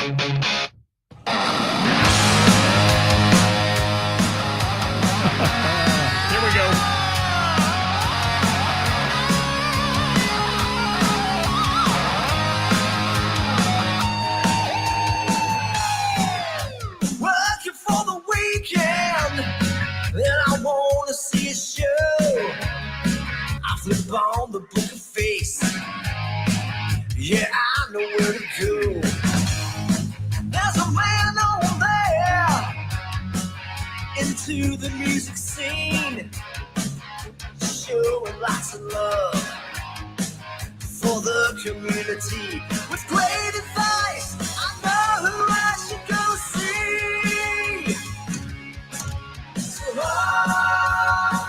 Here we go. Working for the weekend, and I want to see a show. I flip on the book of face. Yeah, I know where to go. There's a man over there into the music scene, showing lots of love for the community. With great advice, I know who I should go see. So all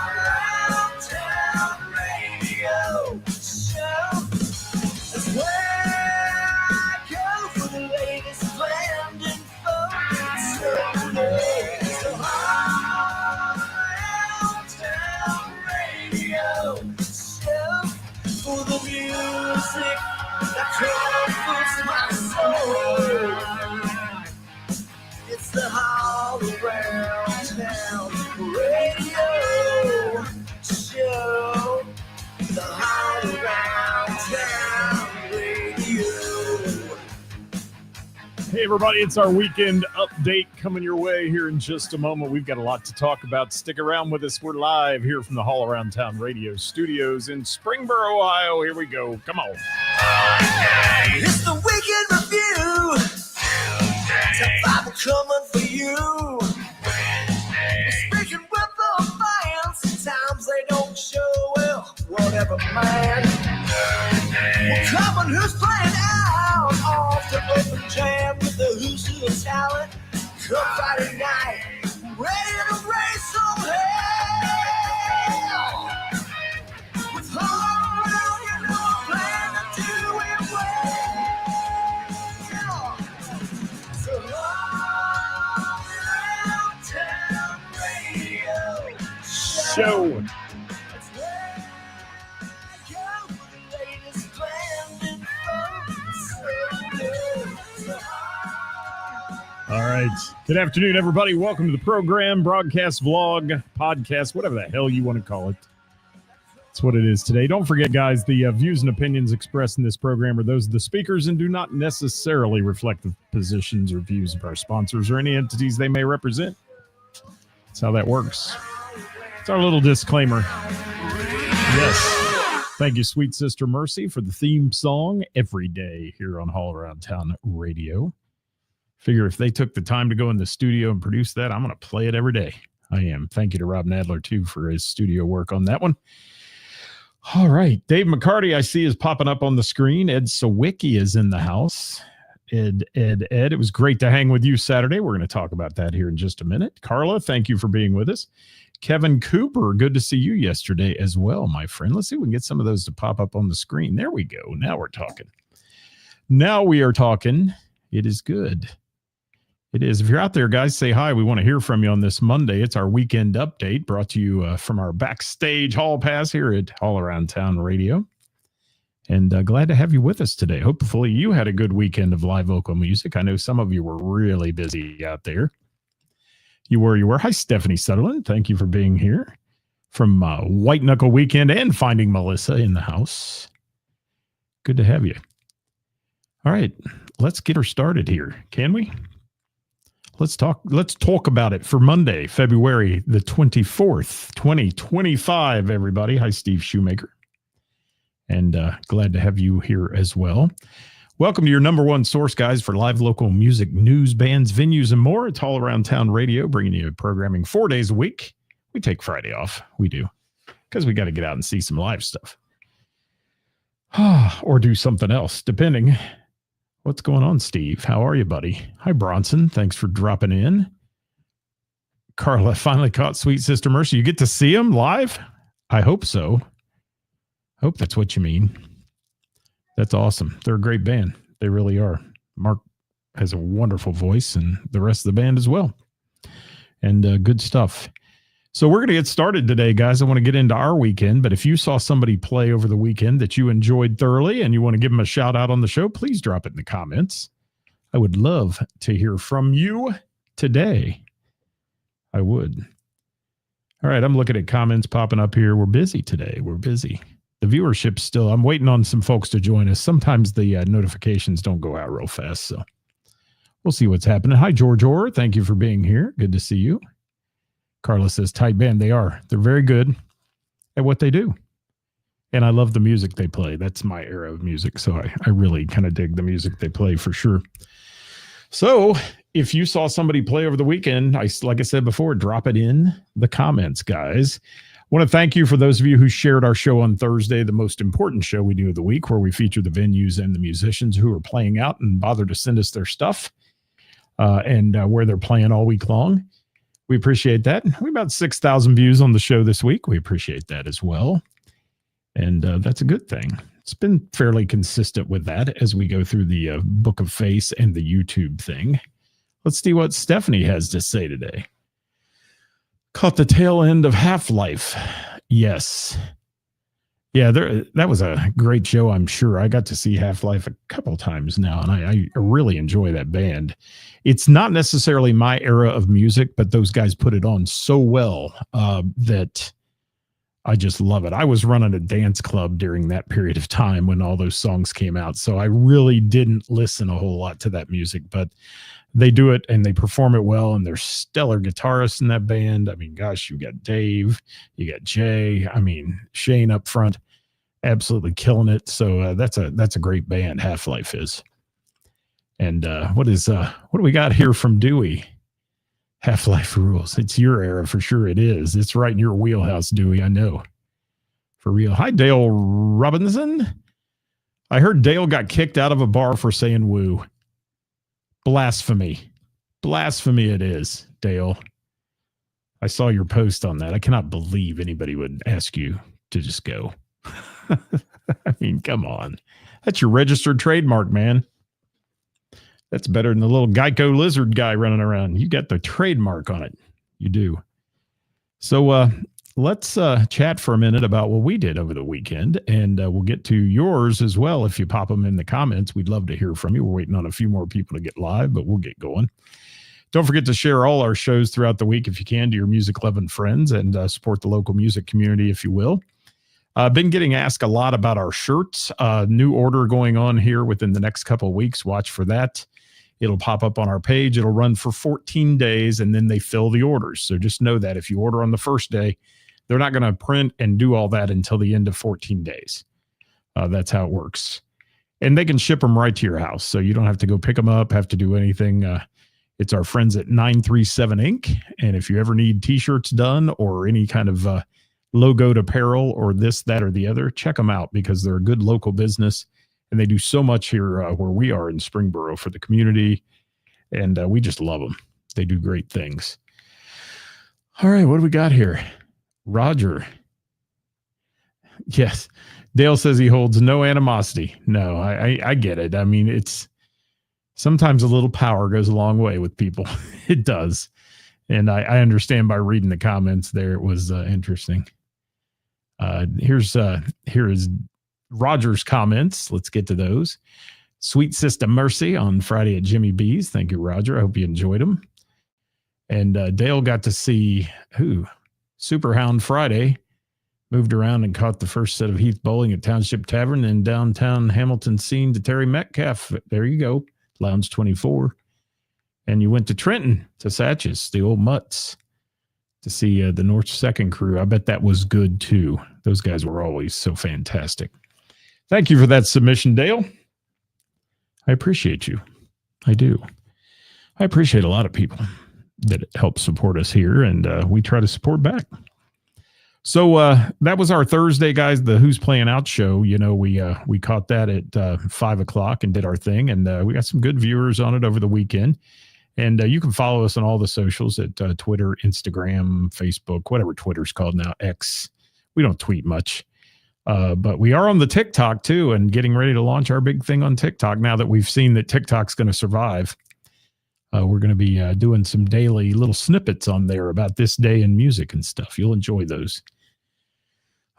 around town radio show is where I go for the latest band info. So all around town radio show for the music that comforts my soul. It's the all around town radio show. The all around town radio. Hey, everybody, it's our weekend update coming your way here in just a moment. We've got a lot to talk about. Stick around with us. We're live here from the All Around Town Radio Studios in Springboro, Ohio. Here we go. Come on. It's the weekend review. Top 5 coming for you. Speaking with the fans, sometimes they don't show well. Whatever, man. We're coming, who's playing out off the open jam with the who's who of talent. Come Friday night, ready to raise some hell. With all around, you know I plan to do it well. So all around town radio Show. that's where I go for the latest band info. So All right. Good afternoon, everybody. Welcome to the program, broadcast, vlog, podcast, whatever the hell you want to call it. That's what it is today. Don't forget, guys, the views and opinions expressed in this program are those of the speakers and do not necessarily reflect the positions or views of our sponsors or any entities they may represent. That's how that works. It's our little disclaimer. Yes. Thank you, Sweet Sister Mercy, for the theme song every day here on All Around Town Radio. Figure if they took the time to go in the studio and produce that, I'm going to play it every day. I am. Thank you to Rob Nadler, too, for his studio work on that one. All right. Dave McCarty, I see, is popping up on the screen. Ed Sawicki is in the house. Ed. It was great to hang with you Saturday. We're going to talk about that here in just a minute. Carla, thank you for being with us. Kevin Cooper, good to see you yesterday as well, my friend. Let's see if we can get some of those to pop up on the screen. There we go. Now we're talking. Now we are talking. It is good. It is. If you're out there, guys, say hi. We want to hear from you on this Monday. It's our weekend update brought to you from our backstage hall pass here at All Around Town Radio. And glad to have you with us today. Hopefully you had a good weekend of live vocal music. I know some of you were really busy out there. You were. Hi, Stephanie Sutherland. Thank you for being here from White Knuckle Weekend and finding Melissa in the house. Good to have you. All right, let's get her started here. Can we? Let's talk about it for Monday, February the 24th, 2025, everybody. Hi, Steve Shoemaker. And glad to have you here as well. Welcome to your number one source, guys, for live local music, news, bands, venues, and more. It's All Around Town Radio, bringing you programming 4 days a week. We take Friday off. We do. Because we got to get out and see some live stuff. Or do something else, depending. What's going on, Steve? How are you, buddy? Hi, Bronson. Thanks for dropping in. Carla finally caught Sweet Sister Mercy. You get to see them live? I hope so. Hope that's what you mean. That's awesome. They're a great band. They really are. Mark has a wonderful voice and the rest of the band as well. And good stuff. So we're going to get started today, guys. I want to get into our weekend, but if you saw somebody play over the weekend that you enjoyed thoroughly and you want to give them a shout out on the show, please drop it in the comments. I would love to hear from you today. I would. All right, I'm looking at comments popping up here. We're busy today. We're busy. The viewership's still, I'm waiting on some folks to join us. Sometimes the notifications don't go out real fast, so we'll see what's happening. Hi, George Orr. Thank you for being here. Good to see you. Carla says, tight band. They are. They're very good at what they do. And I love the music they play. That's my era of music. So I really kind of dig the music they play for sure. So if you saw somebody play over the weekend, like I said before, drop it in the comments, guys. I want to thank you for those of you who shared our show on Thursday, the most important show we do of the week, where we feature the venues and the musicians who are playing out and bother to send us their stuff and where they're playing all week long. We appreciate that. We have about 6,000 views on the show this week. We appreciate that as well. And that's a good thing. It's been fairly consistent with that as we go through the Book of Face and the YouTube thing. Let's see what Stephanie has to say today. Caught the tail end of Half-Life. Yes. Yeah, that was a great show, I'm sure. I got to see Half-Life a couple times now, and I really enjoy that band. It's not necessarily my era of music, but those guys put it on so well that I just love it. I was running a dance club during that period of time when all those songs came out, so I really didn't listen a whole lot to that music, but they do it and they perform it well, and they're stellar guitarists in that band. I mean, gosh, you got Dave, you got Jay, I mean, Shane up front, absolutely killing it. So that's a great band, Half-Life is. And what do we got here from Dewey? Half-Life rules. It's your era for sure. It is. It's right in your wheelhouse, Dewey. I know. For real. Hi, Dale Robinson. I heard Dale got kicked out of a bar for saying woo. Blasphemy. Blasphemy it is, Dale. I saw your post on that. I cannot believe anybody would ask you to just go. I mean, come on. That's your registered trademark, man. That's better than the little Geico lizard guy running around. You got the trademark on it. You do. So let's chat for a minute about what we did over the weekend, and we'll get to yours as well. If you pop them in the comments, we'd love to hear from you. We're waiting on a few more people to get live, but we'll get going. Don't forget to share all our shows throughout the week if you can to your music-loving friends, and support the local music community if you will. I've been getting asked a lot about our shirts. New order going on here within the next couple of weeks. Watch for that. It'll pop up on our page. It'll run for 14 days, and then they fill the orders. So just know that if you order on the first day, they're not going to print and do all that until the end of 14 days. That's how it works. And they can ship them right to your house, so you don't have to go pick them up, have to do anything. It's our friends at 937 Inc. And if you ever need T-shirts done or any kind of logoed apparel or this, that, or the other, check them out because they're a good local business. And they do so much here where we are in Springboro for the community. And we just love them. They do great things. All right, what do we got here? Roger. Yes. Dale says he holds no animosity. No, I get it. I mean, it's sometimes a little power goes a long way with people. It does. And I understand by reading the comments there, it was interesting. Here is Roger's comments. Let's get to those. Sweet Sister Mercy on Friday at Jimmy B's. Thank you, Roger. I hope you enjoyed them. And Dale got to see Superhound Friday. Moved around and caught the first set of Heath Bowling at Township Tavern in downtown Hamilton, scene to Terry Metcalf. There you go. Lounge 24. And you went to Trenton to Satch's, the old Mutts, to see the North Second crew. I bet that was good too. Those guys were always so fantastic. Thank you for that submission, Dale. I appreciate you. I do. I appreciate a lot of people that help support us here, and we try to support back. So that was our Thursday, guys, the Who's Playing Out show. You know, we caught that at 5 o'clock and did our thing, and we got some good viewers on it over the weekend. And you can follow us on all the socials at Twitter, Instagram, Facebook, whatever Twitter's called now, X. We don't tweet much. But we are on the TikTok too, and getting ready to launch our big thing on TikTok now that we've seen that TikTok's going to survive. We're going to be doing some daily little snippets on there about this day in music and stuff. You'll enjoy those.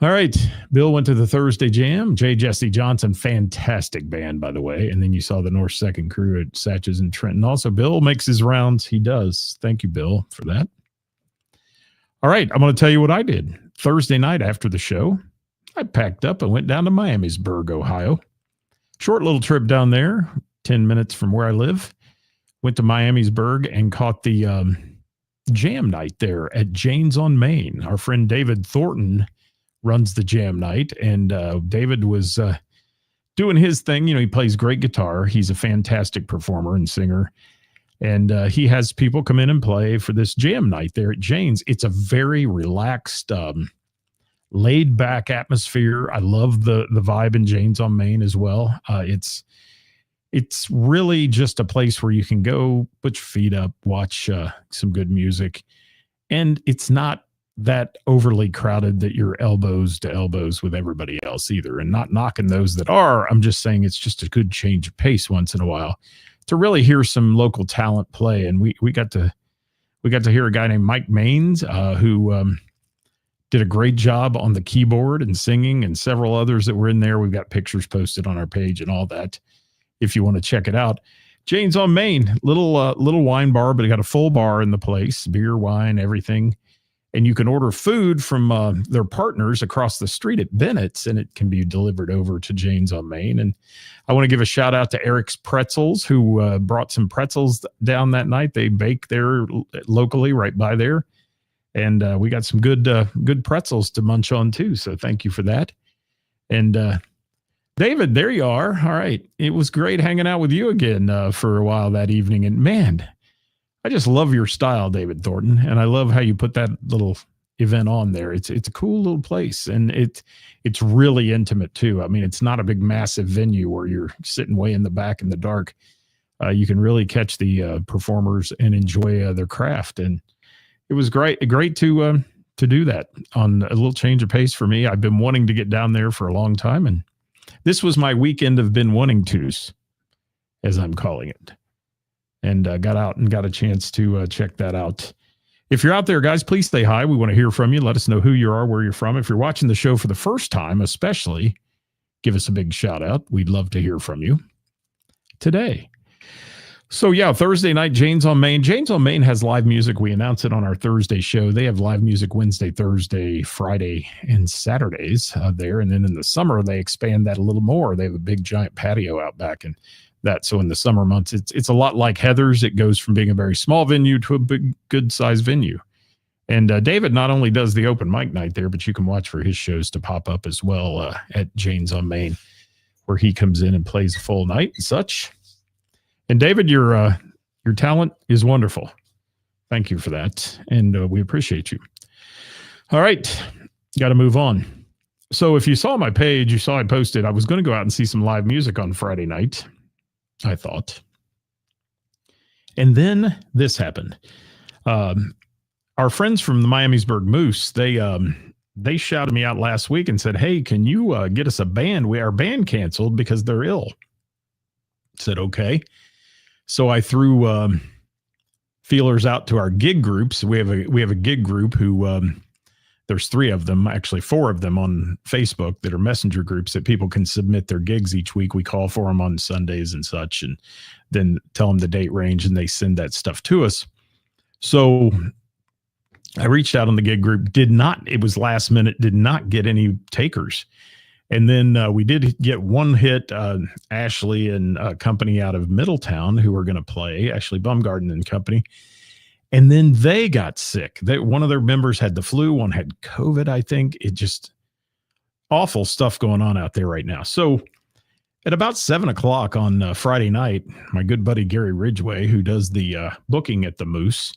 All right. Bill went to the Thursday Jam. J. Jesse Johnson, fantastic band, by the way. And then you saw the North Second Crew at Satches and Trenton. Also, Bill makes his rounds. He does. Thank you, Bill, for that. All right. I'm going to tell you what I did. Thursday night after the show, I packed up and went down to Miamisburg, Ohio. Short little trip down there, 10 minutes from where I live. Went to Miamisburg and caught the jam night there at Jane's on Main. Our friend David Thornton runs the jam night, and David was doing his thing. You know, he plays great guitar. He's a fantastic performer and singer, and he has people come in and play for this jam night there at Jane's. It's a very relaxed, laid back atmosphere. I love the vibe in Jane's on Main as well. It's really just a place where you can go, put your feet up, watch some good music, and it's not that overly crowded that you're elbows to elbows with everybody else either. And not knocking those that are, I'm just saying it's just a good change of pace once in a while to really hear some local talent play. And we got to hear a guy named Mike Maines, who did a great job on the keyboard and singing, and several others that were in there. We've got pictures posted on our page and all that if you want to check it out. Jane's on Main, little wine bar, but it got a full bar in the place, beer, wine, everything. And you can order food from their partners across the street at Bennett's, and it can be delivered over to Jane's on Main. And I want to give a shout out to Eric's Pretzels, who brought some pretzels down that night. They bake there locally right by there. And we got some good pretzels to munch on too. So thank you for that. And David, there you are. All right. It was great hanging out with you again for a while that evening. And man, I just love your style, David Thornton, and I love how you put that little event on there. It's a cool little place, and it's really intimate too. I mean, it's not a big, massive venue where you're sitting way in the back in the dark. You can really catch the performers and enjoy their craft, and it was great to do that on a little change of pace for me. I've been wanting to get down there for a long time, and this was my weekend of been wanting tos, as I'm calling it. And got out and got a chance to check that out. If you're out there, guys, please say hi. We want to hear from you. Let us know who you are, where you're from. If you're watching the show for the first time, especially, give us a big shout out. We'd love to hear from you today. So, yeah, Thursday night, Jane's on Main. Jane's on Main has live music. We announce it on our Thursday show. They have live music Wednesday, Thursday, Friday, and Saturdays there. And then in the summer, they expand that a little more. They have a big, giant patio out back, and that. So in the summer months, it's a lot like Heather's. It goes from being a very small venue to a big, good size venue. And David not only does the open mic night there, but you can watch for his shows to pop up as well at Jane's on Main, where he comes in and plays a full night and such. And David, your talent is wonderful. Thank you for that. And we appreciate you. All right. Got to move on. So if you saw my page, you saw I posted, I was going to go out and see some live music on Friday night, I thought. And then this happened. Our friends from the Miamisburg Moose, they shouted me out last week and said, "Hey, can you get us a band? Our band canceled because they're ill." I said, okay. So I threw feelers out to our gig groups. We have a gig group who there's 3 of them, actually 4 of them on Facebook that are messenger groups that people can submit their gigs each week. We call for them on Sundays and such, and then tell them the date range, and they send that stuff to us. So I reached out on the gig group, it was last minute, did not get any takers. And then we did get one hit, Ashley and company out of Middletown who were going to play, Ashley Bumgarden and company. And then they got sick. One of their members had the flu, one had COVID, I think. It just awful stuff going on out there right now. So at about 7:00 on Friday night, my good buddy Gary Ridgway, who does the booking at the Moose,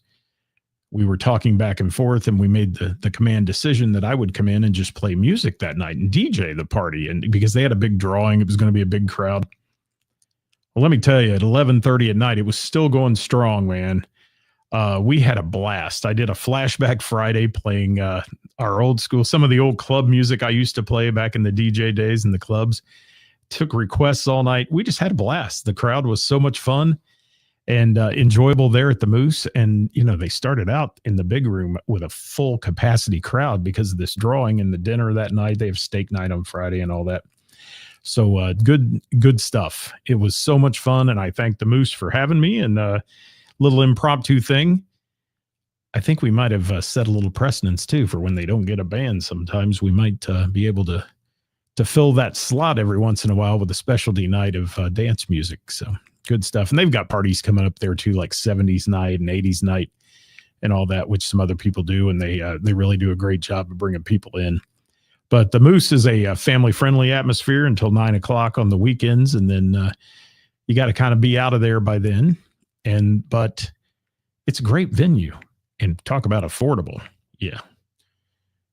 we were talking back and forth, and we made the command decision that I would come in and just play music that night and DJ the party. And because they had a big drawing, it was going to be a big crowd. Well, let me tell you, at 11:30 at night, it was still going strong, man. We had a blast. I did a flashback Friday playing our old school, some of the old club music I used to play back in the DJ days in the clubs. Took requests all night. We just had a blast. The crowd was so much fun. and enjoyable there at the Moose. And, they started out in the big room with a full capacity crowd because of this drawing and the dinner that night. They have steak night on Friday and all that. So good stuff. It was so much fun. And I thank the Moose for having me, and little impromptu thing. I think we might have set a little precedence too for when they don't get a band. Sometimes we might be able to fill that slot every once in a while with a specialty night of dance music. So good stuff. And they've got parties coming up there too, like 70s night and 80s night and all that, which some other people do. And they really do a great job of bringing people in. But the Moose is a family-friendly atmosphere until 9 o'clock on the weekends. And then you got to kind of be out of there by then. But it's a great venue, and talk about affordable. Yeah.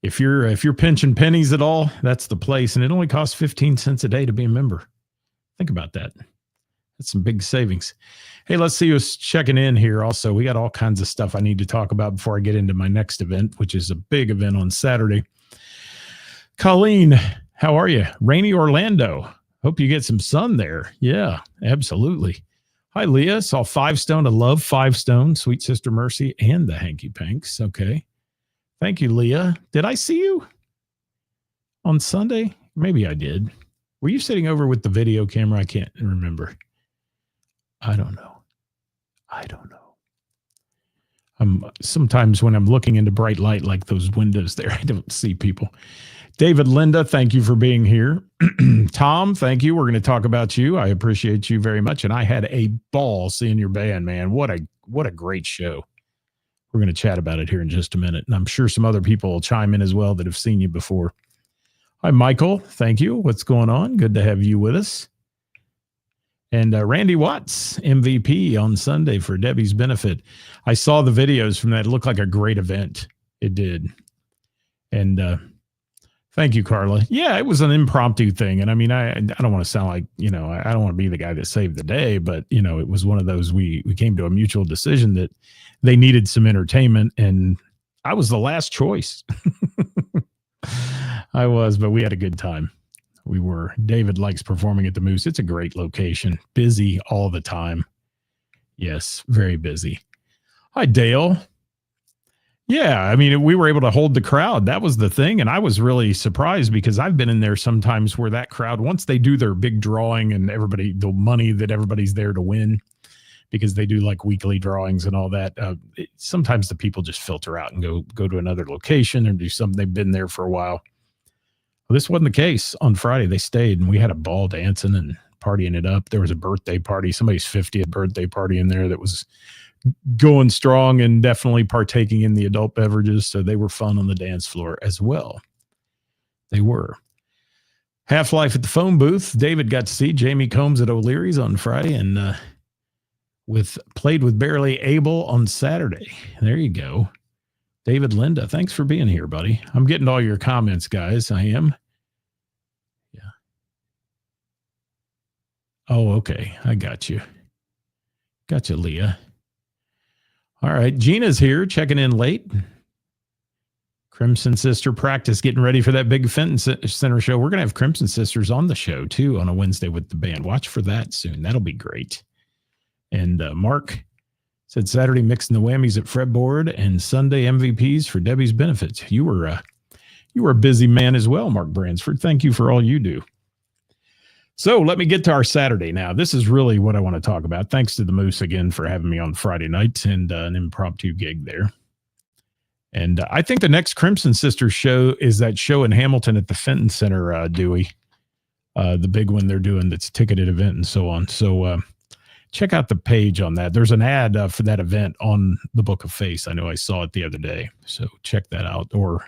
If you're pinching pennies at all, that's the place. And it only costs 15 cents a day to be a member. Think about that. That's some big savings. Hey, let's see who's checking in here. Also, we got all kinds of stuff I need to talk about before I get into my next event, which is a big event on Saturday. Colleen, how are you? Rainy Orlando. Hope you get some sun there. Yeah, absolutely. Hi, Leah. Saw Five Stone. I love Five Stone, Sweet Sister Mercy, and the Hanky Panks. Okay. Thank you, Leah. Did I see you on Sunday? Maybe I did. Were you sitting over with the video camera? I can't remember. I don't know. Sometimes when I'm looking into bright light like those windows there, I don't see people. David, Linda, thank you for being here. Tom, thank you. We're going to talk about you. I appreciate you very much. And I had a ball seeing your band, man. What a great show. We're going to chat about it here in just a minute. And I'm sure some other people will chime in as well that have seen you before. Hi, Michael. Thank you. What's going on? Good to have you with us. And Randy Watts, MVP on Sunday for Debbie's benefit. I saw the videos from that. It looked like a great event. It did. And thank you, Carla. Yeah, it was an impromptu thing. And I mean, I don't want to sound like, I don't want to be the guy that saved the day, but, it was one of those, we came to a mutual decision that they needed some entertainment, and I was the last choice. I was, but we had a good time. We were. David likes performing at the Moose. It's a great location. Busy all the time. Yes, very busy. Hi, Dale. Yeah, I mean, we were able to hold the crowd. That was the thing. And I was really surprised because I've been in there sometimes where that crowd, once they do their big drawing and the money that everybody's there to win, because they do like weekly drawings and all that, sometimes the people just filter out and go to another location or do something. They've been there for a while. Well, this wasn't the case on Friday. They stayed, and we had a ball dancing and partying it up. There was a birthday party, somebody's 50th birthday party in there that was going strong and definitely partaking in the adult beverages. So they were fun on the dance floor as well. They were. Half-Life at the phone booth. David got to see Jamie Combs at O'Leary's on Friday, and played with Barely Able on Saturday. There you go. David, Linda, thanks for being here, buddy. I'm getting all your comments, guys. I am. Yeah. Oh, okay. I got you. Got you, Leah. All right. Gina's here, checking in late. Crimson Sister practice, getting ready for that big Fenton Center show. We're going to have Crimson Sisters on the show, too, on a Wednesday with the band. Watch for that soon. That'll be great. And Mark said Saturday mixing the whammies at fretboard and Sunday MVPs for Debbie's benefits. You were a busy man as well, Mark Bransford. Thank you for all you do. So let me get to our Saturday now. This is really what I want to talk about. Thanks to the Moose again for having me on Friday night and an impromptu gig there. And I think the next Crimson Sisters show is that show in Hamilton at the Fenton Center, Dewey. The big one they're doing that's a ticketed event and so on. So check out the page on that. There's an ad for that event on the Book of Face. I know I saw it the other day. So check that out. Or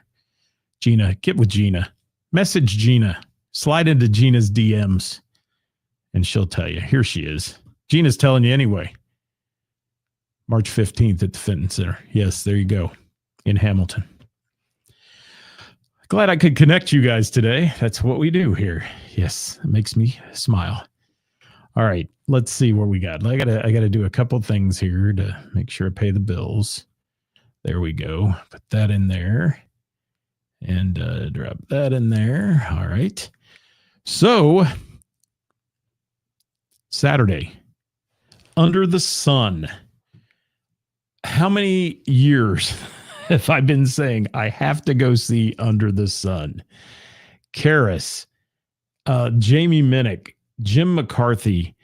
Gina, get with Gina. Message Gina. Slide into Gina's DMs and she'll tell you. Here she is. Gina's telling you anyway. March 15th at the Fenton Center. Yes, there you go. In Hamilton. Glad I could connect you guys today. That's what we do here. Yes, it makes me smile. All right, let's see what we got. I gotta do a couple things here to make sure I pay the bills. There we go. Put that in there and drop that in there. All right. So Saturday, Under the Sun. How many years have I been saying I have to go see Under the Sun? Karis, Jamie Minnick, Jim McCarthy.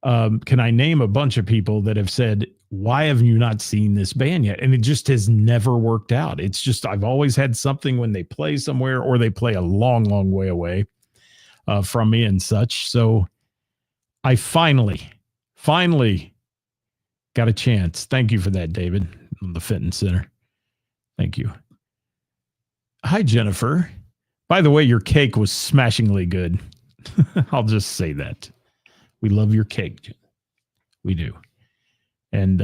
Can I name a bunch of people that have said, why have you not seen this band yet? And it just has never worked out. It's just, I've always had something when they play somewhere or they play a long, long way away from me and such. So I finally got a chance. Thank you for that, David, on the Fitness Center. Thank you. Hi, Jennifer. By the way, your cake was smashingly good. I'll just say that. We love your cake. We do. And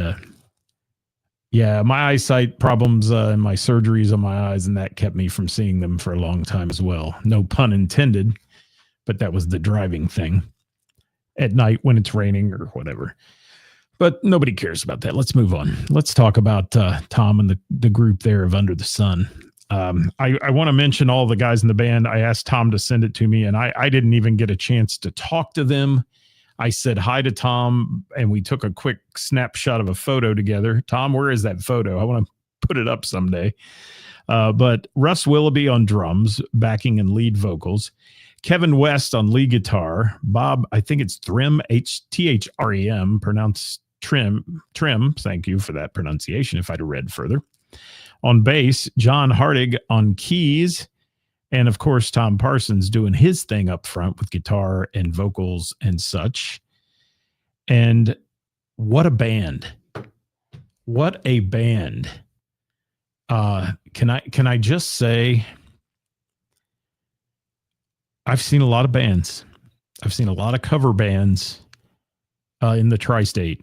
yeah, my eyesight problems and my surgeries on my eyes, and that kept me from seeing them for a long time as well. No pun intended, but that was the driving thing at night when it's raining or whatever. But nobody cares about that. Let's move on. Let's talk about Tom and the group there of Under the Sun. I want to mention all the guys in the band. I asked Tom to send it to me, and I didn't even get a chance to talk to them. I said hi to Tom, and we took a quick snapshot of a photo together. Tom, where is that photo? I want to put it up someday. But Russ Willoughby on drums, backing and lead vocals. Kevin West on lead guitar. Bob, I think it's Threm, H-T-H-R-E-M, pronounced Trim. Thank you for that pronunciation if I'd have read further. On bass, John Hardig on keys. And of course, Tom Parsons doing his thing up front with guitar and vocals and such. And what a band. What a band. Can I just say, I've seen a lot of bands. I've seen a lot of cover bands in the tri-state.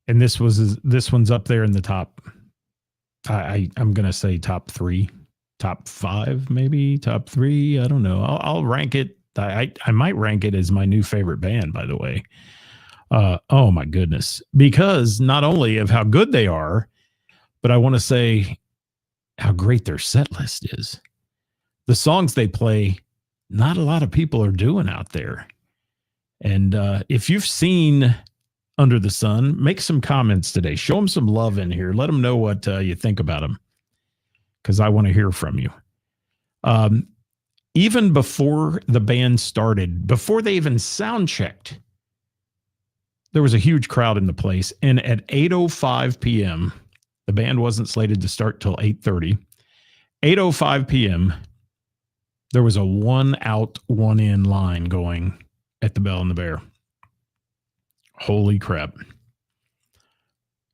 And this one's up there in the top. I'm going to say top 3. Top 5, maybe top 3. I don't know. I'll rank it. I might rank it as my new favorite band, by the way. Oh my goodness. Because not only of how good they are, but I want to say how great their set list is. The songs they play, not a lot of people are doing out there. And if you've seen Under the Sun, make some comments today. Show them some love in here. Let them know what you think about them, because I want to hear from you. Even before the band started, before they even sound checked, there was a huge crowd in the place. And at 8:05 p.m., the band wasn't slated to start till 8:30. 8:05 p.m., there was a 1 out, 1 in line going at the Bell and the Bear. Holy crap.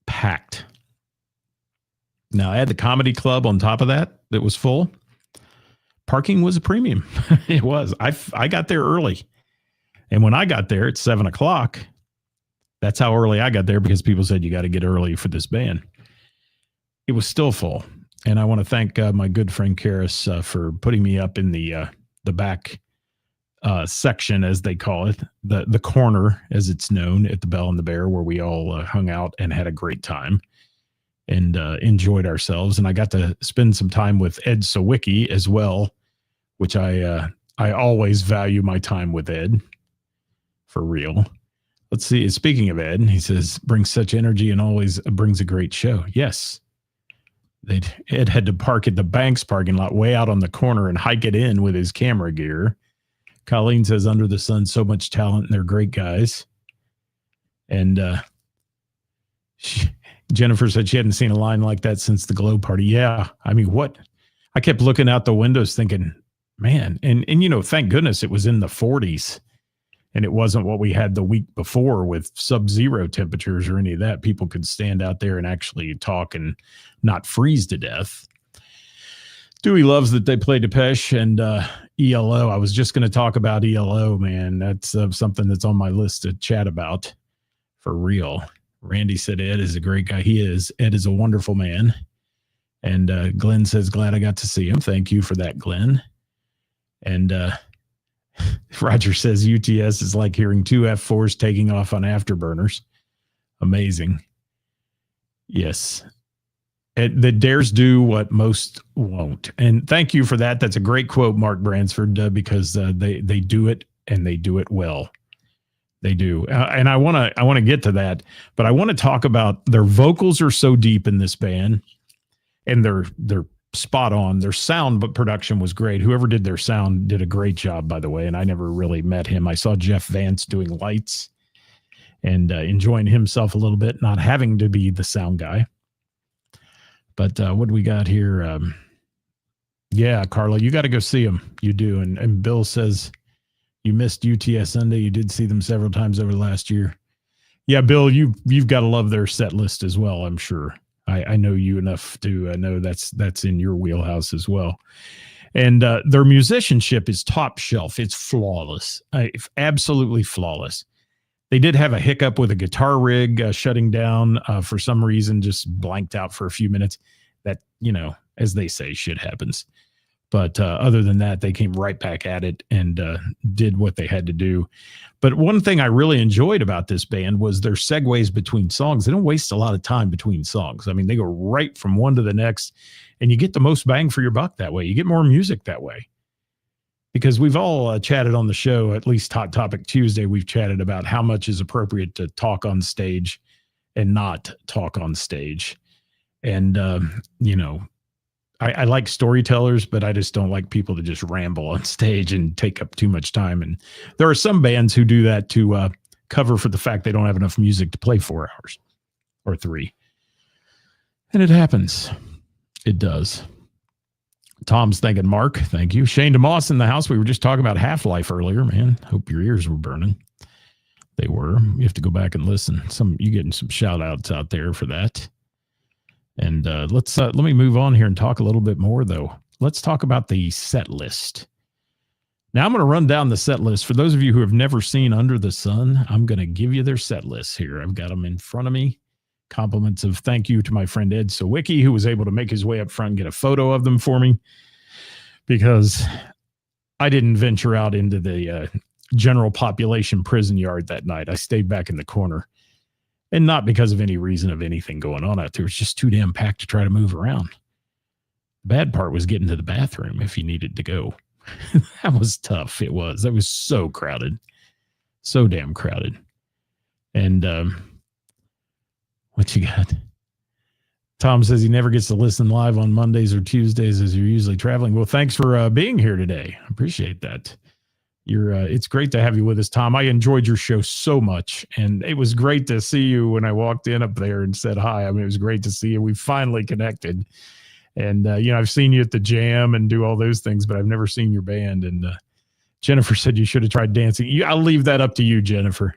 Packed. Now, I had the comedy club on top of that was full. Parking was a premium. It was. I got there early. And when I got there at 7 o'clock, that's how early I got there, because people said you got to get early for this band. It was still full. And I want to thank my good friend Karis for putting me up in the back section, as they call it, the corner, as it's known, at the Bell and the Bear, where we all hung out and had a great time and enjoyed ourselves. And I got to spend some time with Ed Sawicki as well, which I always value my time with Ed, for real. Let's see. Speaking of Ed, he says, brings such energy and always brings a great show. Yes. Ed had to park at the Banks parking lot way out on the corner and hike it in with his camera gear. Colleen says, Under the Sun, so much talent, and they're great guys. And Jennifer said she hadn't seen a line like that since the Glow Party. Yeah. I mean, what? I kept looking out the windows thinking, man, and thank goodness it was in the 40s. And it wasn't what we had the week before with sub-zero temperatures or any of that. People could stand out there and actually talk and not freeze to death. Dewey loves that they play Depeche and ELO. I was just going to talk about ELO, man. That's something that's on my list to chat about, for real. Randy said Ed is a great guy. He is. Ed is a wonderful man. And Glenn says, glad I got to see him. Thank you for that, Glenn. And Roger says UTS is like hearing 2 F4s taking off on afterburners. Amazing. Yes. The dares do what most won't. And thank you for that. That's a great quote, Mark Bransford, because they do it, and they do it well. They do. And I want to get to that, but I want to talk about their vocals are so deep in this band, and they're spot on. Their sound but production was great. Whoever did their sound did a great job, by the way, and I never really met him. I saw Jeff Vance doing lights and enjoying himself a little bit, not having to be the sound guy. But what do we got here? Yeah, Carla, you got to go see them. You do. And Bill says you missed UTS Sunday. You did see them several times over the last year. Yeah, Bill, you've got to love their set list as well, I'm sure. I know you enough to know that's in your wheelhouse as well. And their musicianship is top shelf. It's flawless. Absolutely flawless. They did have a hiccup with a guitar rig shutting down for some reason, just blanked out for a few minutes. That, as they say, shit happens. But other than that, they came right back at it and did what they had to do. But one thing I really enjoyed about this band was their segues between songs. They don't waste a lot of time between songs. I mean, they go right from one to the next, and you get the most bang for your buck that way. You get more music that way. Because we've all chatted on the show, at least Hot Topic Tuesday, we've chatted about how much is appropriate to talk on stage and not talk on stage. And, I like storytellers, but I just don't like people to just ramble on stage and take up too much time. And there are some bands who do that to cover for the fact they don't have enough music to play 4 hours or 3. And it happens. It does. Tom's thanking Mark. Thank you. Shane DeMoss in the house. We were just talking about Half-Life earlier, man. Hope your ears were burning. They were. You have to go back and listen. You getting some shout outs out there for that. And let me move on here and talk a little bit more, though. Let's talk about the set list. Now I'm going to run down the set list. For those of you who have never seen Under the Sun, I'm going to give you their set lists here. I've got them in front of me. Compliments of thank you to my friend Ed Sawicki, who was able to make his way up front and get a photo of them for me, because I didn't venture out into the general population prison yard that night. I stayed back in the corner. And not because of any reason of anything going on out there. It's just too damn packed to try to move around. The bad part was getting to the bathroom if you needed to go. That was tough. It was. That was so crowded. So damn crowded. And what you got? Tom says he never gets to listen live on Mondays or Tuesdays as you're usually traveling. Well, thanks for being here today. I appreciate that. It's great to have you with us, Tom. I enjoyed your show so much, and it was great to see you when I walked in up there and said hi. I mean, it was great to see you. We finally connected, and I've seen you at the jam and do all those things, but I've never seen your band. And Jennifer said you should have tried dancing. I'll leave that up to you, Jennifer.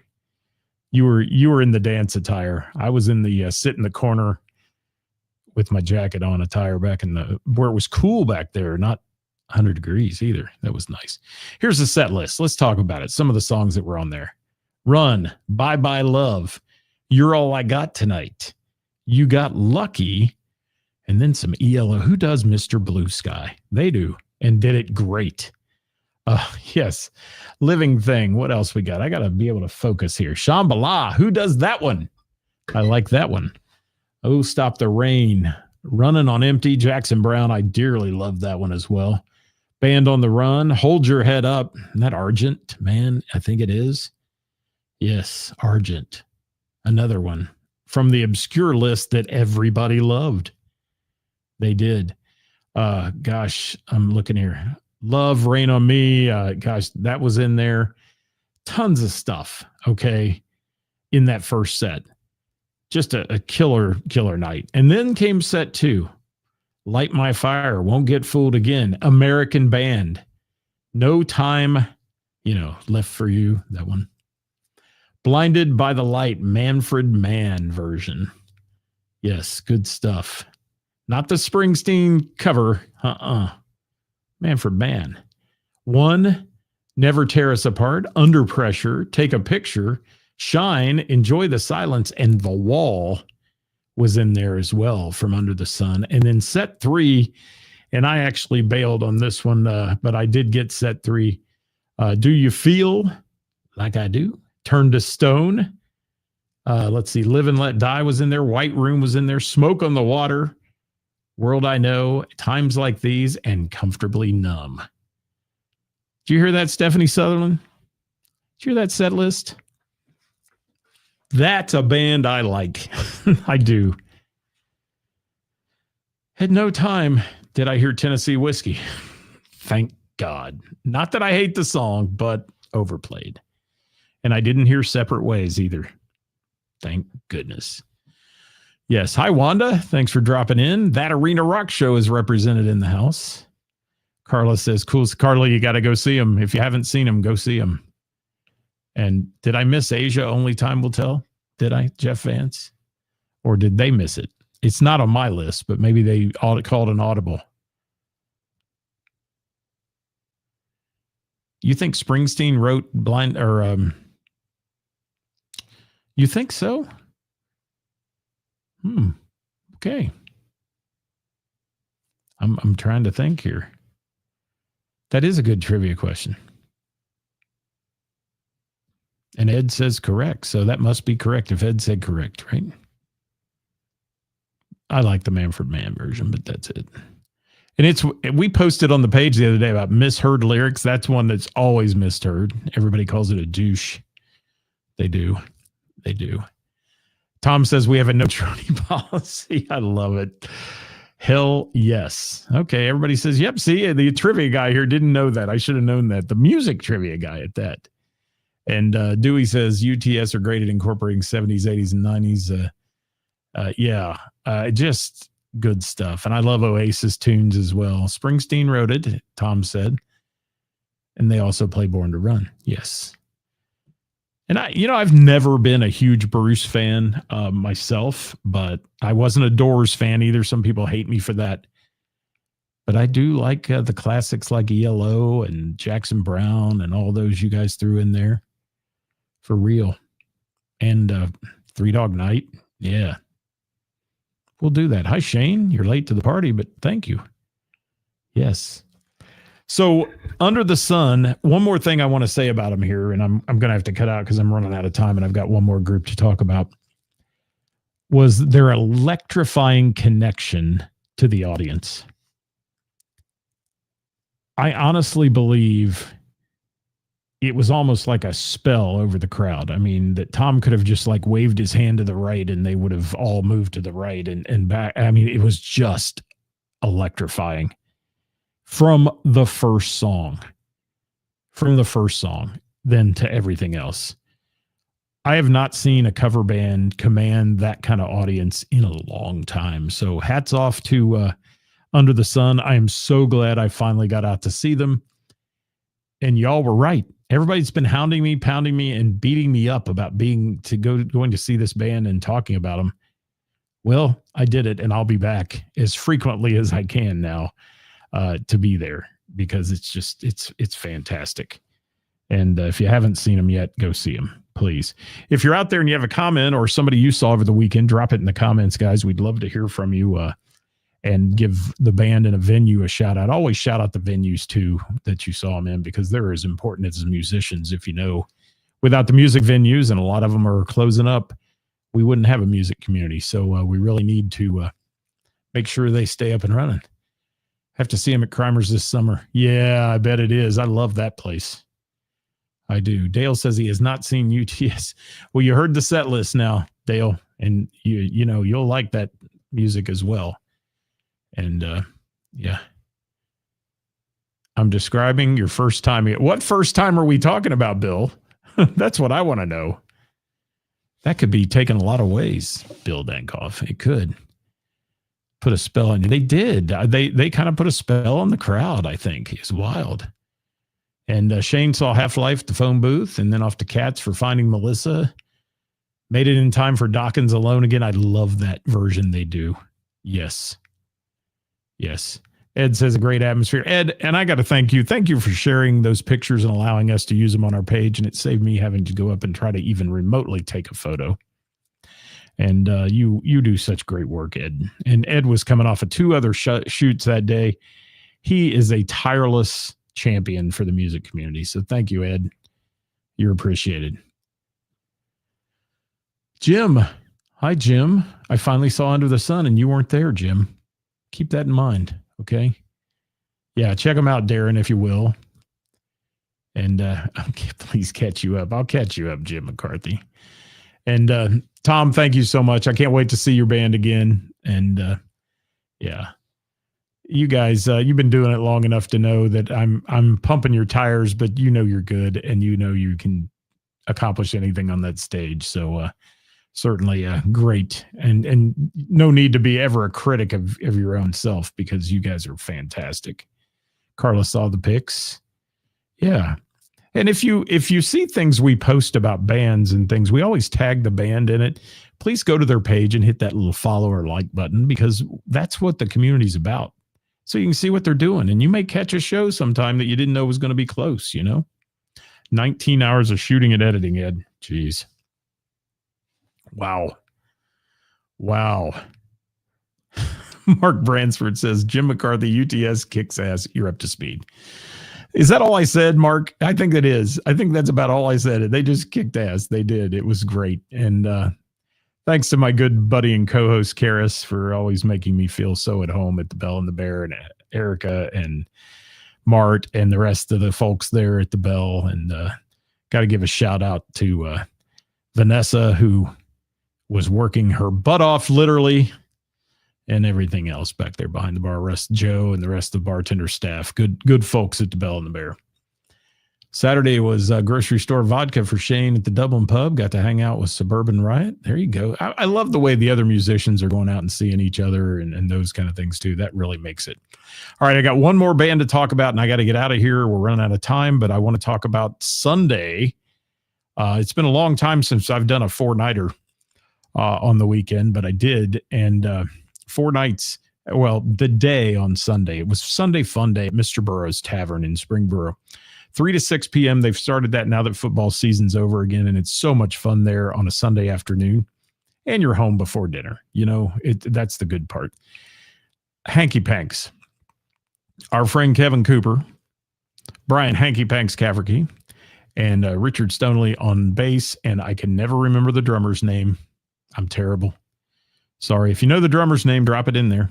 You were in the dance attire. I was in the sit in the corner with my jacket on attire back in where it was cool back there, not 100 degrees either. That was nice. Here's the set list. Let's talk about it. Some of the songs that were on there. Run, Bye Bye Love, You're All I Got Tonight, You Got Lucky, and then some ELO. Who does Mr. Blue Sky? They do, and did it great. Yes. Living Thing. What else we got? I got to be able to focus here. Shambhala. Who does that one? I like that one. Oh, Stop the Rain. Running on Empty. Jackson Brown. I dearly love that one as well. Band on the Run, Hold Your Head Up. Isn't that Argent, man? I think it is. Yes, Argent. Another one from the obscure list that everybody loved. They did. Gosh, I'm looking here. Love, Rain on Me. Gosh, that was in there. Tons of stuff, okay, in that first set. Just a killer night. And then came set 2. Light My Fire, Won't Get Fooled Again, American Band, No Time, Left for You, that one. Blinded by the Light, Manfred Mann version. Yes, good stuff. Not the Springsteen cover, Manfred Mann. One, Never Tear Us Apart, Under Pressure, Take a Picture, Shine, Enjoy the Silence, and The Wall was in there as well from Under the Sun. And then set 3, and I actually bailed on this one, but I did get set 3. Do You Feel Like I Do? Turn to Stone. Let's see. Live and Let Die was in there. White Room was in there. Smoke on the Water. World I Know. Times Like These. And Comfortably Numb. Did you hear that, Stephanie Sutherland? Did you hear that set list? That's a band I like. I do. At no time did I hear Tennessee Whiskey. Thank God. Not that I hate the song, but overplayed. And I didn't hear Separate Ways either. Thank goodness. Yes. Hi, Wanda. Thanks for dropping in. That Arena Rock Show is represented in the house. Carla says, cool. Carla, you got to go see him. If you haven't seen him, go see him. And did I miss Asia? Only time will tell. Did I, Jeff Vance? Or did they miss it? It's not on my list, but maybe they called an audible. You think Springsteen wrote Blind, or you think so? Okay. I'm trying to think here. That is a good trivia question. And Ed says correct, so that must be correct if Ed said correct, right? I like the Manfred Mann version, but that's it. And we posted on the page the other day about misheard lyrics. That's one that's always misheard. Everybody calls it a douche. They do. They do. Tom says we have a no trolley policy. I love it. Hell yes. Okay, everybody says, yep, see, the trivia guy here didn't know that. I should have known that. The music trivia guy at that. And Dewey says UTS are great at incorporating 70s, 80s, and 90s. Just good stuff. And I love Oasis tunes as well. Springsteen wrote it, Tom said. And they also play Born to Run. Yes. And I've never been a huge Bruce fan myself, but I wasn't a Doors fan either. Some people hate me for that. But I do like the classics like ELO and Jackson Browne and all those you guys threw in there. For real. And Three Dog Night. Yeah. We'll do that. Hi, Shane. You're late to the party, but thank you. Yes. So Under the Sun, one more thing I want to say about them here, and I'm going to have to cut out because I'm running out of time and I've got one more group to talk about, was their electrifying connection to the audience. I honestly believe it was almost like a spell over the crowd. I mean, that Tom could have just like waved his hand to the right and they would have all moved to the right and back. I mean, it was just electrifying from the first song, then to everything else. I have not seen a cover band command that kind of audience in a long time. So hats off to Under the Sun. I am so glad I finally got out to see them. And y'all were right. Everybody's been hounding me, pounding me, and beating me up about going to see this band and talking about them. Well, I did it, and I'll be back as frequently as I can now to be there because it's fantastic. And if you haven't seen them yet, go see them, please. If you're out there and you have a comment or somebody you saw over the weekend, drop it in the comments, guys. We'd love to hear from you. And give the band and a venue a shout out. Always shout out the venues too that you saw them in because they're as important as musicians. If you know, without the music venues, and a lot of them are closing up, we wouldn't have a music community. So we really need to make sure they stay up and running. Have to see them at Crimers this summer. Yeah, I bet it is. I love that place. I do. Dale says he has not seen UTS. Well, you heard the set list now, Dale, and you'll like that music as well. And yeah, I'm describing your first time. What first time are we talking about, Bill? That's what I want to know. That could be taken a lot of ways, Bill Dankoff. It could put a spell on you. They did. They kind of put a spell on the crowd, I think. It's wild. And Shane saw Half-Life at the phone booth and then off to Cats for Finding Melissa. Made it in time for Dawkins Alone again. I love that version they do. Yes. Yes. Ed says a great atmosphere. Ed, and I got to thank you. Thank you for sharing those pictures and allowing us to use them on our page. And it saved me having to go up and try to even remotely take a photo. And you do such great work, Ed. And Ed was coming off of 2 other shoots that day. He is a tireless champion for the music community. So thank you, Ed. You're appreciated. Jim. Hi, Jim. I finally saw Under the Sun and you weren't there, Jim. Keep that in mind, okay? Yeah, check them out, Darren, if you will. And please catch you up. I'll catch you up, Jim McCarthy. And Tom, thank you so much. I can't wait to see your band again. And yeah, you guys, you've been doing it long enough to know that I'm pumping your tires, but you know you're good and you know you can accomplish anything on that stage. So certainly great. And no need to be ever a critic of your own self because you guys are fantastic. Carla saw the pics. Yeah. And if you see things we post about bands and things, we always tag the band in it. Please go to their page and hit that little follow or like button because that's what the community's about. So you can see what they're doing. And you may catch a show sometime that you didn't know was going to be close, 19 hours of shooting and editing, Ed. Jeez. Wow. Mark Bransford says, Jim McCarthy, UTS kicks ass. You're up to speed. Is that all I said, Mark? I think it is. I think that's about all I said. They just kicked ass. They did. It was great. And thanks to my good buddy and co-host, Karis, for always making me feel so at home at the Bell and the Bear, and Erica and Mart and the rest of the folks there at the Bell. And got to give a shout out to Vanessa, who was working her butt off, literally, and everything else back there behind the bar. Rest Joe and the rest of the bartender staff. Good folks at the Bell and the Bear. Saturday was grocery store vodka for Shane at the Dublin Pub. Got to hang out with Suburban Riot. There you go. I love the way the other musicians are going out and seeing each other and those kind of things too. That really makes it. All right, I got one more band to talk about, and I got to get out of here. We're running out of time, but I want to talk about Sunday. It's been a long time since I've done a 4-nighter on the weekend, but I did, and 4 nights. Well, the day on Sunday, it was Sunday Fun Day at Mr. Burroughs Tavern in Springboro. 3 to 6 p.m. They've started that now that football season's over again, and it's so much fun there on a Sunday afternoon. And you're home before dinner. That's the good part. Hanky Panks. Our friend Kevin Cooper, Brian Hanky Panks Cafferkey, and Richard Stoneley on bass, and I can never remember the drummer's name. I'm terrible. Sorry. If you know the drummer's name, drop it in there.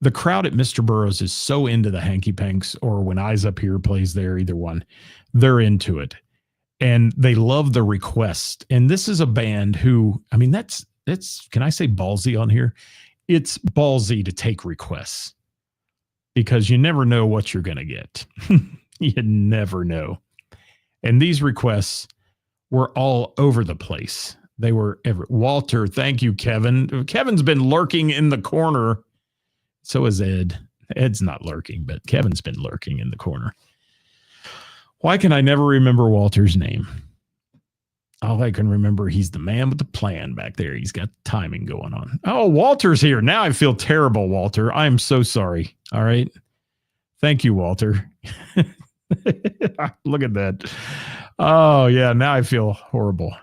The crowd at Mr. Burroughs is so into the Hanky Panks, or when Eyes Up Here plays there, either one. They're into it. And they love the request. And this is a band who, that's can I say ballsy on here? It's ballsy to take requests because you never know what you're going to get. You never know. And these requests were all over the place. They were Walter, thank you, Kevin. Kevin's been lurking in the corner. So is Ed. Ed's not lurking, but Kevin's been lurking in the corner. Why can I never remember Walter's name? All I can remember, he's the man with the plan back there. He's got timing going on. Oh, Walter's here. Now I feel terrible, Walter. I am so sorry. All right. Thank you, Walter. Look at that. Oh, yeah. Now I feel horrible.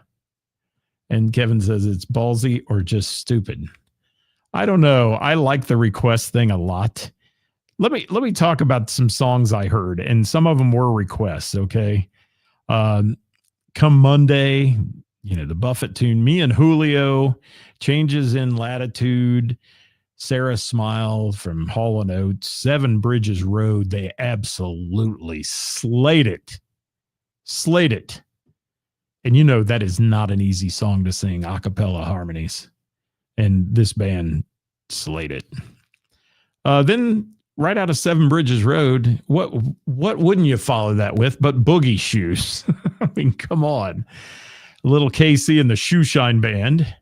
And Kevin says it's ballsy or just stupid. I don't know. I like the request thing a lot. Let me talk about some songs I heard, and some of them were requests. Okay. Come Monday, the Buffett tune, Me and Julio, Changes in Latitude, Sarah Smile from Hall & Oates, Seven Bridges Road. They absolutely slayed it. And that is not an easy song to sing, a cappella harmonies. And this band slayed it. Then right out of Seven Bridges Road, what wouldn't you follow that with but Boogie Shoes? Come on. Little Casey and the Shoeshine Band.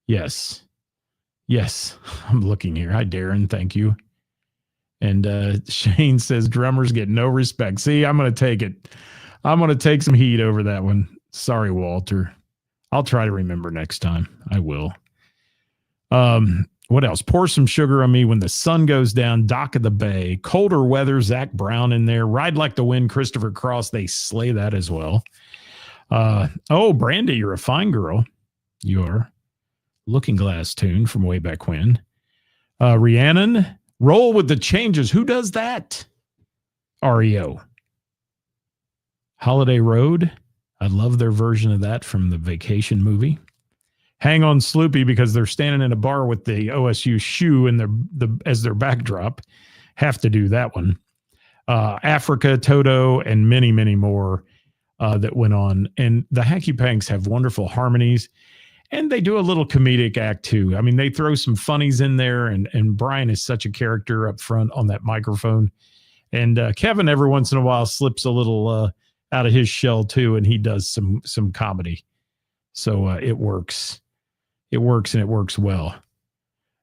Yes. I'm looking here. Hi, Darren. Thank you. And Shane says drummers get no respect. See, I'm going to take it. I'm going to take some heat over that one. Sorry, Walter. I'll try to remember next time. I will. What else? Pour Some Sugar on Me, When the Sun Goes Down, Dock of the Bay, Colder Weather, Zach Brown in there, Ride Like the Wind, Christopher Cross. They slay that as well. Brandy, You're a Fine Girl. You are. Looking Glass tune from way back when. Rhiannon, Roll with the Changes. Who does that? REO. Holiday Road. I love their version of that from the Vacation movie. Hang on Sloopy, because they're standing in a bar with the OSU shoe in as their backdrop. Have to do that one. Africa, Toto, and many, many more. that went on. And the Hanky Panks have wonderful harmonies, and they do a little comedic act too. I mean, they throw some funnies in there, and Brian is such a character up front on that microphone. And Kevin every once in a while slips a little out of his shell too, and he does some comedy. So it works. It works, and it works well.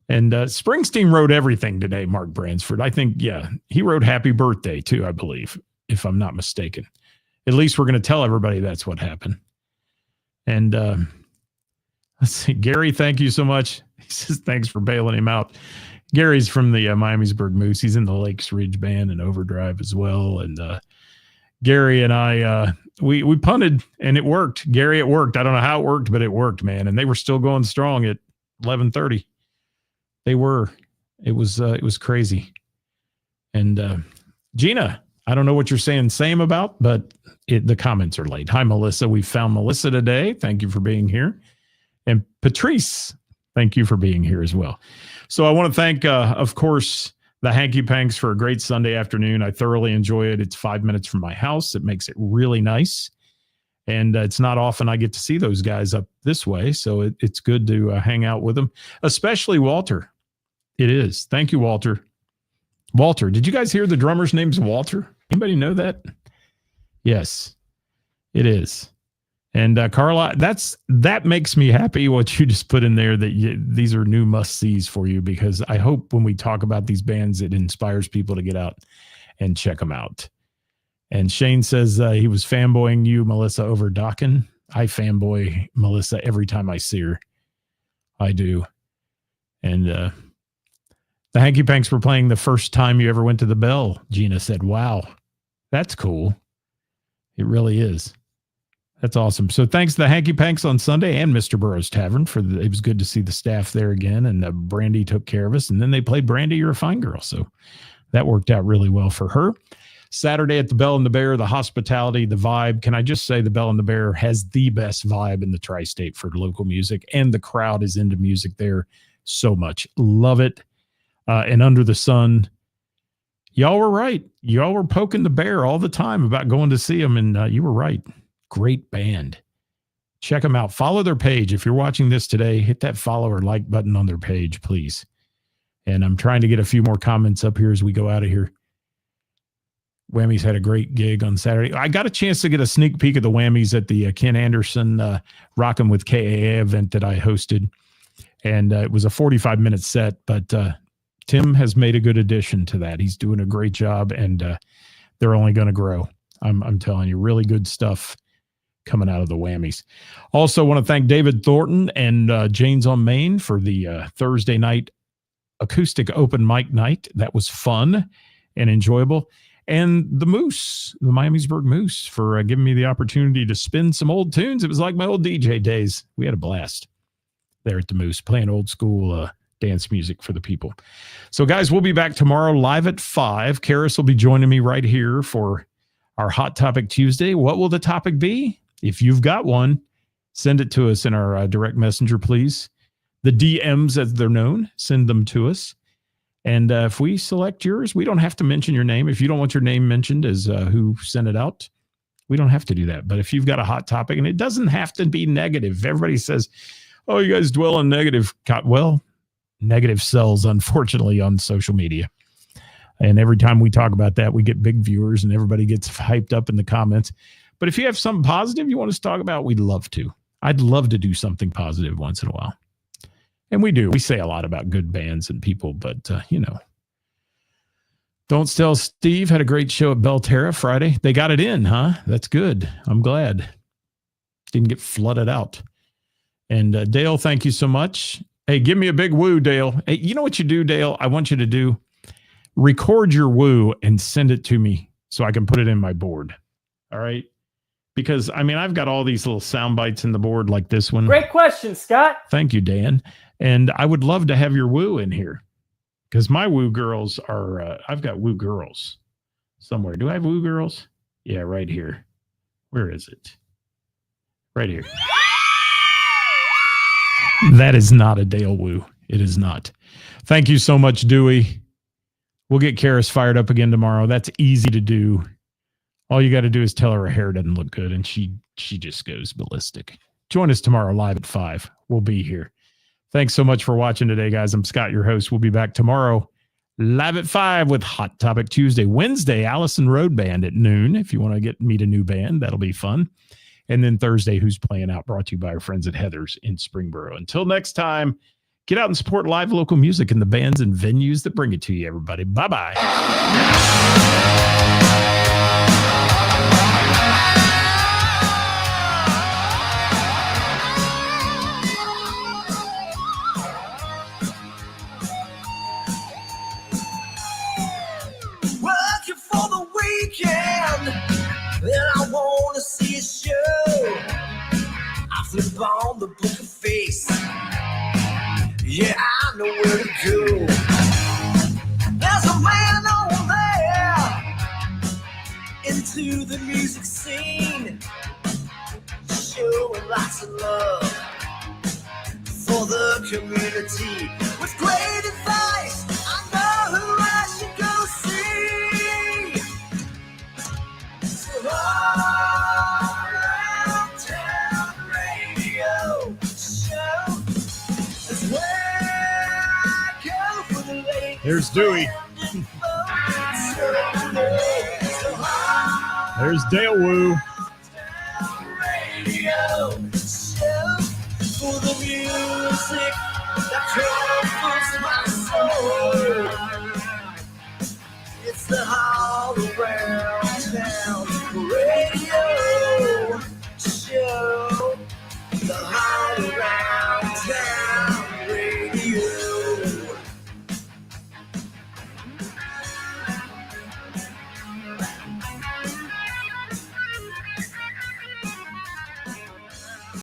And Springsteen wrote everything today, Mark Bransford. I think, he wrote Happy Birthday too, I believe, if I'm not mistaken. At least we're going to tell everybody that's what happened. And let's see, Gary, thank you so much. He says thanks for bailing him out. Gary's from the Miamisburg Moose. He's in the Lakes Ridge Band and Overdrive as well. And Gary and I, we punted, and it worked. Gary, it worked. I don't know how it worked, but it worked, man. And they were still going strong at 11:30. They were. It was crazy. And Gina, I don't know what you're saying same about, but the comments are late. Hi, Melissa. We found Melissa today. Thank you for being here. And Patrice, thank you for being here as well. So I want to thank, of course, the Hanky Panks for a great Sunday afternoon. I thoroughly enjoy it. It's 5 minutes from my house. It makes it really nice. And it's not often I get to see those guys up this way. So it's good to hang out with them, especially Walter. It is. Thank you, Walter. Walter, did you guys hear the drummer's name's Walter? Anybody know that? Yes, it is. And Carla, that makes me happy what you just put in there, that these are new must-sees for you, because I hope when we talk about these bands, it inspires people to get out and check them out. And Shane says he was fanboying you, Melissa, over Dokken. I fanboy Melissa every time I see her. I do. And the Hanky Panks were playing the first time you ever went to the Bell. Gina said, wow, that's cool. It really is. That's awesome. So thanks to the Hanky Panks on Sunday and Mr. Burroughs Tavern it was good to see the staff there again. And Brandy took care of us. And then they played Brandy, You're a Fine Girl. So that worked out really well for her. Saturday at the Bell and the Bear, the hospitality, the vibe. Can I just say the Bell and the Bear has the best vibe in the tri-state for local music. And the crowd is into music there so much. Love it. And Under the Sun. Y'all were right. Y'all were poking the bear all the time about going to see them. And you were right. Great band. Check them out. Follow their page. If you're watching this today, hit that follow or like button on their page, please. And I'm trying to get a few more comments up here as we go out of here. Whammies had a great gig on Saturday. I got a chance to get a sneak peek of the Whammies at the Ken Anderson Rockin' with KAA event that I hosted. And it was a 45-minute set, but Tim has made a good addition to that. He's doing a great job, and they're only going to grow. I'm telling you, really good stuff coming out of the Whammies. Also want to thank David Thornton and Jane's on Main for the Thursday night acoustic open mic night. That was fun and enjoyable. And the Moose, the Miamisburg Moose, for giving me the opportunity to spin some old tunes. It was like my old DJ days. We had a blast there at the Moose, playing old school dance music for the people. So, guys, we'll be back tomorrow live at 5. Karis will be joining me right here for our Hot Topic Tuesday. What will the topic be? If you've got one, send it to us in our direct messenger, please. The DMs, as they're known, send them to us. And if we select yours, we don't have to mention your name. If you don't want your name mentioned as who sent it out, we don't have to do that. But if you've got a hot topic, and it doesn't have to be negative. Everybody says, oh, you guys dwell on negative. Well, negative sells, unfortunately, on social media. And every time we talk about that, we get big viewers and everybody gets hyped up in the comments. But if you have something positive you want us to talk about, we'd love to. I'd love to do something positive once in a while. And we do. We say a lot about good bands and people, but, Don't Tell Steve had a great show at Belterra Friday. They got it in, huh? That's good. I'm glad. Didn't get flooded out. And Dale, thank you so much. Hey, give me a big woo, Dale. Hey, you know what you do, Dale? I want you to do. Record your woo and send it to me so I can put it in my board. All right? Because, I've got all these little sound bites in the board like this one. Great question, Scott. Thank you, Dan. And I would love to have your woo in here because my woo girls are, I've got woo girls somewhere. Do I have woo girls? Yeah, right here. Where is it? Right here. That is not a Dale woo. It is not. Thank you so much, Dewey. We'll get Karis fired up again tomorrow. That's easy to do All you got to do is tell her hair doesn't look good, and she just goes ballistic. Join us tomorrow live at 5. We'll be here. Thanks so much for watching today, guys. I'm Scott, your host. We'll be back tomorrow live at 5 with Hot Topic Tuesday. Wednesday, Allison Road Band at noon. If you want to meet a new band, that'll be fun. And then Thursday, Who's Playing Out, brought to you by our friends at Heather's in Springboro. Until next time, get out and support live local music and the bands and venues that bring it to you, everybody. Bye-bye. Working for the weekend, and I want to see a show. I flip on the book of face. Yeah, I know where to go. There's a man over there into the music scene, showing lots of love for the community. With great advice, I know who I should go see. So Around Town Radio Show is where I go for the late. There's Dewey. There's Dale Woo. Radio show for the music that comforts my soul. It's the Hall Around